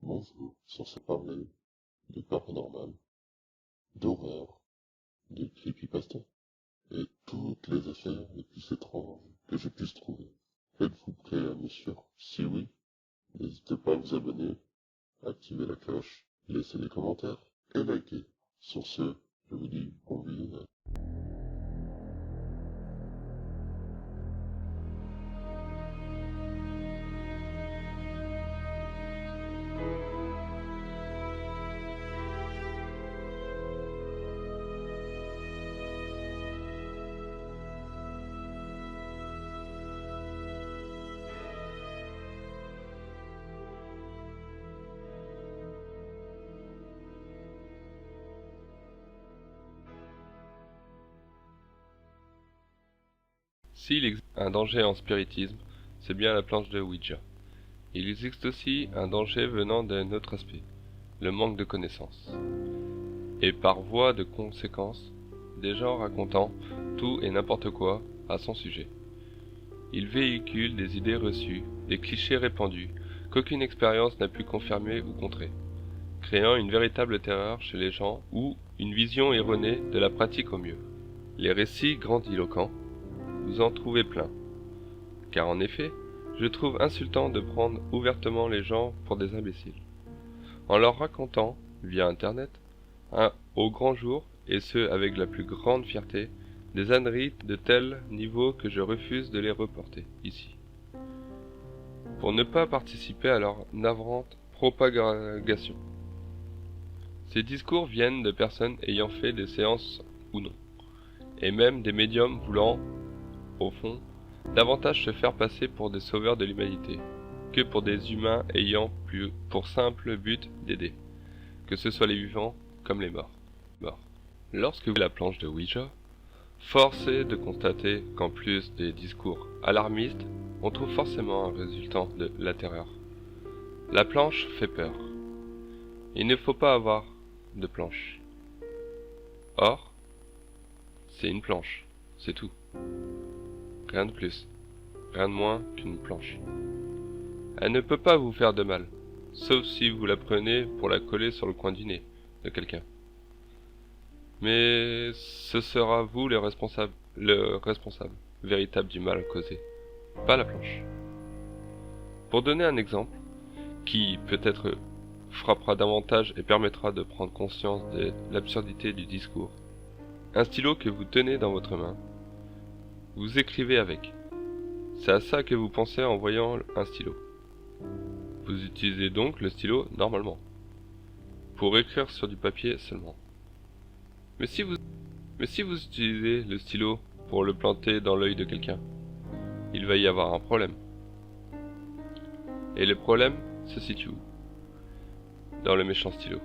Bonjour, censé parler de paranormal, d'horreur, de creepypasta, et toutes les affaires les plus étranges que je puisse trouver. Êtes-vous prêt à me suivre? Si oui, n'hésitez pas à vous abonner, activer la cloche, laisser des commentaires et liker. Sur ce, je vous dis bon visionnage. S'il existe un danger en spiritisme, c'est bien la planche de Ouija. Il existe aussi un danger venant d'un autre aspect, le manque de connaissances. Et par voie de conséquence, des gens racontant tout et n'importe quoi à son sujet. Ils véhiculent des idées reçues, des clichés répandus, qu'aucune expérience n'a pu confirmer ou contrer, créant une véritable terreur chez les gens ou une vision erronée de la pratique au mieux. Les récits grandiloquents, vous en trouvez plein. Car en effet, je trouve insultant de prendre ouvertement les gens pour des imbéciles, en leur racontant, via Internet, au grand jour, et ce avec la plus grande fierté, des âneries de tel niveau que je refuse de les reporter ici, pour ne pas participer à leur navrante propagation. Ces discours viennent de personnes ayant fait des séances ou non, et même des médiums voulant, au fond, davantage se faire passer pour des sauveurs de l'humanité, que pour des humains ayant pour simple but d'aider, que ce soit les vivants comme les morts. Lorsque vous voyez la planche de Ouija, force est de constater qu'en plus des discours alarmistes, on trouve forcément un résultant de la terreur. La planche fait peur. Il ne faut pas avoir de planche. Or, c'est une planche, c'est tout. Rien de plus, rien de moins qu'une planche. Elle ne peut pas vous faire de mal, sauf si vous la prenez pour la coller sur le coin du nez de quelqu'un. Mais ce sera vous le responsable véritable du mal causé, pas la planche. Pour donner un exemple, qui peut-être frappera davantage et permettra de prendre conscience de l'absurdité du discours, un stylo que vous tenez dans votre main, vous écrivez avec. C'est à ça que vous pensez en voyant un stylo. Vous utilisez donc le stylo normalement, pour écrire sur du papier seulement. Mais si vous utilisez le stylo pour le planter dans l'œil de quelqu'un, il va y avoir un problème. Et le problème se situe où? Dans le méchant stylo.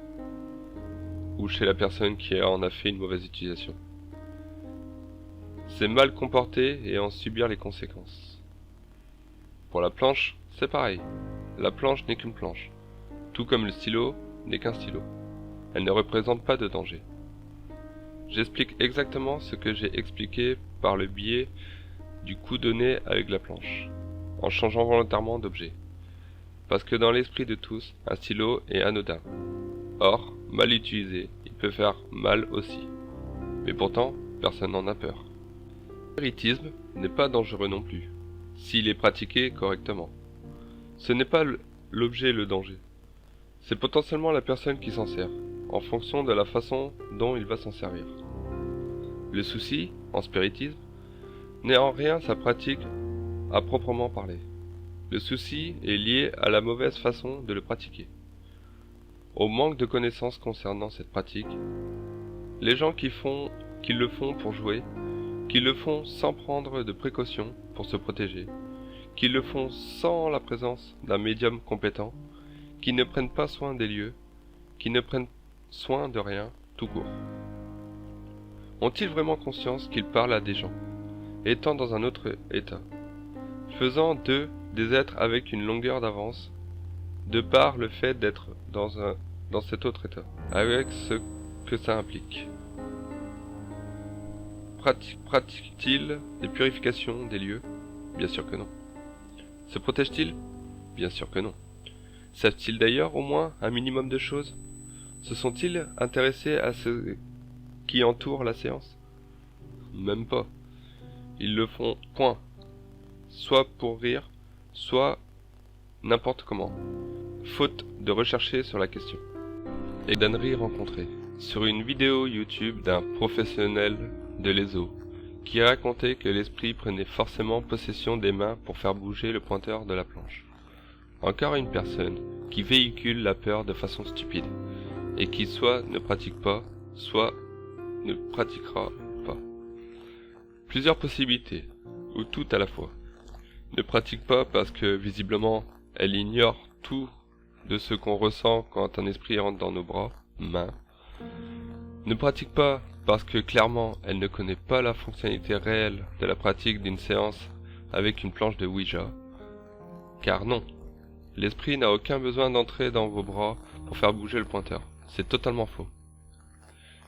Ou chez la personne qui en a fait une mauvaise utilisation. C'est mal comporter et en subir les conséquences. Pour la planche, c'est pareil. La planche n'est qu'une planche, tout comme le stylo n'est qu'un stylo. Elle ne représente pas de danger. J'explique exactement ce que j'ai expliqué par le biais du coup donné avec la planche, en changeant volontairement d'objet. Parce que dans l'esprit de tous, un stylo est anodin. Or, mal utilisé, il peut faire mal aussi. Mais pourtant, personne n'en a peur. Le spiritisme n'est pas dangereux non plus, s'il est pratiqué correctement. Ce n'est pas l'objet le danger. C'est potentiellement la personne qui s'en sert, en fonction de la façon dont il va s'en servir. Le souci, en spiritisme, n'est en rien sa pratique à proprement parler. Le souci est lié à la mauvaise façon de le pratiquer, au manque de connaissances concernant cette pratique. Les gens qui le font pour jouer, qui le font sans prendre de précautions pour se protéger, qui le font sans la présence d'un médium compétent, qui ne prennent pas soin des lieux, qui ne prennent soin de rien, tout court. Ont-ils vraiment conscience qu'ils parlent à des gens, étant dans un autre état, faisant d'eux des êtres avec une longueur d'avance, de par le fait d'être dans cet autre état, avec ce que ça implique? Pratiquent-ils des purifications des lieux? Bien sûr que non. Se protègent-ils? Bien sûr que non. Savent-ils d'ailleurs au moins un minimum de choses? Se sont-ils intéressés à ce qui entoure la séance? Même pas. Ils le font point. Soit pour rire, soit n'importe comment, faute de rechercher sur la question. Et d'âneries rencontrées. Sur une vidéo YouTube d'un professionnel de l'ESO, qui racontait que l'esprit prenait forcément possession des mains pour faire bouger le pointeur de la planche. Encore une personne qui véhicule la peur de façon stupide, et qui soit ne pratique pas, soit ne pratiquera pas. Plusieurs possibilités, ou tout à la fois. Ne pratique pas parce que, visiblement, elle ignore tout de ce qu'on ressent quand un esprit rentre dans nos bras, mains. Ne pratique pas parce que, clairement, elle ne connaît pas la fonctionnalité réelle de la pratique d'une séance avec une planche de Ouija. Car non, l'esprit n'a aucun besoin d'entrer dans vos bras pour faire bouger le pointeur. C'est totalement faux.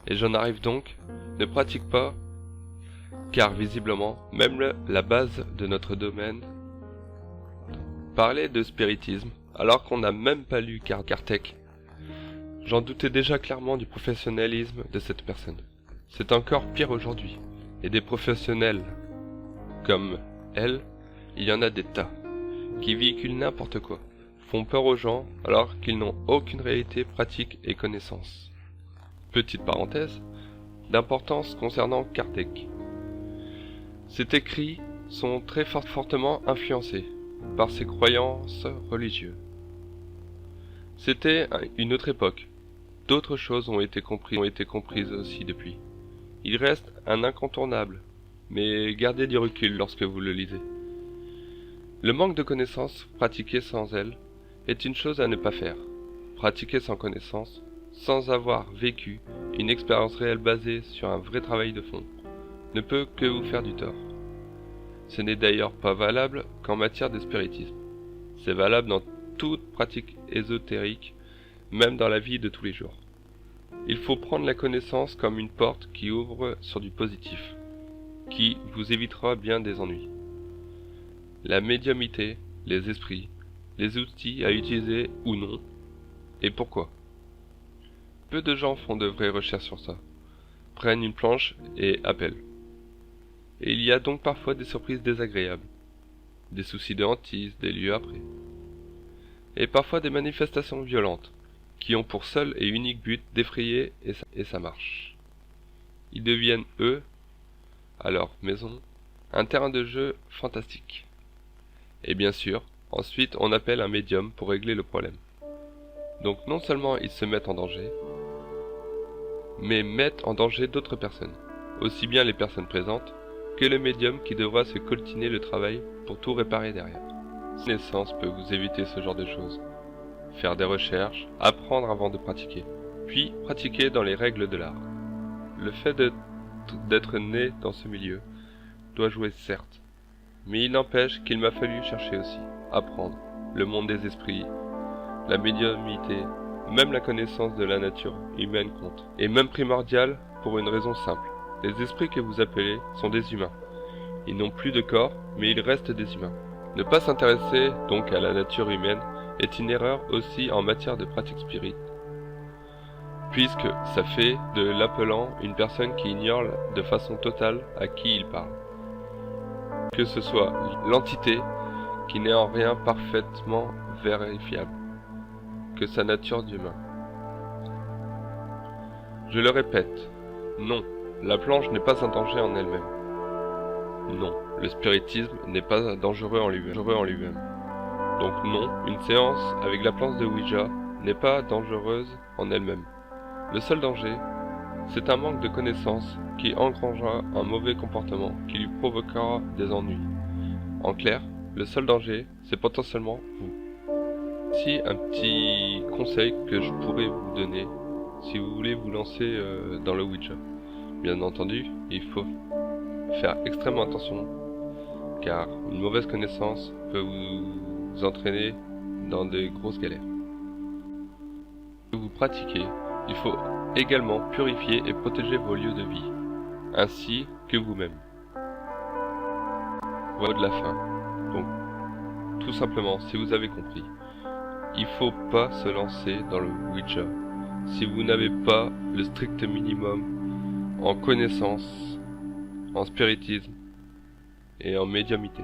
Et j'en arrive donc, ne pratique pas, car visiblement, même la base de notre domaine parlait de spiritisme, alors qu'on n'a même pas lu Kardec. J'en doutais déjà clairement du professionnalisme de cette personne. C'est encore pire aujourd'hui, et des professionnels comme elle, il y en a des tas, qui véhiculent n'importe quoi, font peur aux gens alors qu'ils n'ont aucune réalité pratique et connaissance. Petite parenthèse, d'importance concernant Kardec. Ces écrits sont très fortement influencés par ses croyances religieuses. C'était une autre époque. D'autres choses ont été comprises aussi depuis. Il reste un incontournable, mais gardez du recul lorsque vous le lisez. Le manque de connaissances pratiquées sans elle est une chose à ne pas faire. Pratiquer sans connaissance, sans avoir vécu une expérience réelle basée sur un vrai travail de fond, ne peut que vous faire du tort. Ce n'est d'ailleurs pas valable qu'en matière de spiritisme. C'est valable dans toute pratique ésotérique, même dans la vie de tous les jours. Il faut prendre la connaissance comme une porte qui ouvre sur du positif, qui vous évitera bien des ennuis. La médiumnité, les esprits, les outils à utiliser ou non, et pourquoi. Peu de gens font de vraies recherches sur ça, prennent une planche et appellent. Et il y a donc parfois des surprises désagréables, des soucis de hantise des lieux après, et parfois des manifestations violentes, qui ont pour seul et unique but d'effrayer et ça marche. Ils deviennent, eux, à leur maison, un terrain de jeu fantastique. Et bien sûr, ensuite on appelle un médium pour régler le problème. Donc non seulement ils se mettent en danger, mais mettent en danger d'autres personnes, aussi bien les personnes présentes, que le médium qui devra se coltiner le travail pour tout réparer derrière. La connaissance peut vous éviter ce genre de choses. Faire des recherches, apprendre avant de pratiquer, puis pratiquer dans les règles de l'art. Le fait d'être né dans ce milieu doit jouer certes, mais il n'empêche qu'il m'a fallu chercher aussi, apprendre, le monde des esprits, la médiumnité, même la connaissance de la nature humaine compte, et même primordial pour une raison simple. Les esprits que vous appelez sont des humains. Ils n'ont plus de corps, mais ils restent des humains. Ne pas s'intéresser donc à la nature humaine est une erreur aussi en matière de pratique spirit, puisque ça fait de l'appelant une personne qui ignore de façon totale à qui il parle. Que ce soit l'entité qui n'est en rien parfaitement vérifiable, que sa nature d'humain. Je le répète, non, la planche n'est pas un danger en elle-même. Non, le spiritisme n'est pas dangereux en lui-même. Donc non, une séance avec la planche de Ouija n'est pas dangereuse en elle-même. Le seul danger, c'est un manque de connaissances qui engrangera un mauvais comportement qui lui provoquera des ennuis. En clair, le seul danger, c'est potentiellement vous. Si un petit conseil que je pourrais vous donner, si vous voulez vous lancer dans le Ouija. Bien entendu, il faut faire extrêmement attention, car une mauvaise connaissance peut vous entraîner dans de grosses galères. Si vous pratiquez, il faut également purifier et protéger vos lieux de vie, ainsi que vous-même. Voilà de la fin. Donc, tout simplement, si vous avez compris, il faut pas se lancer dans le Ouija si vous n'avez pas le strict minimum en connaissance, en spiritisme et en médiumnité.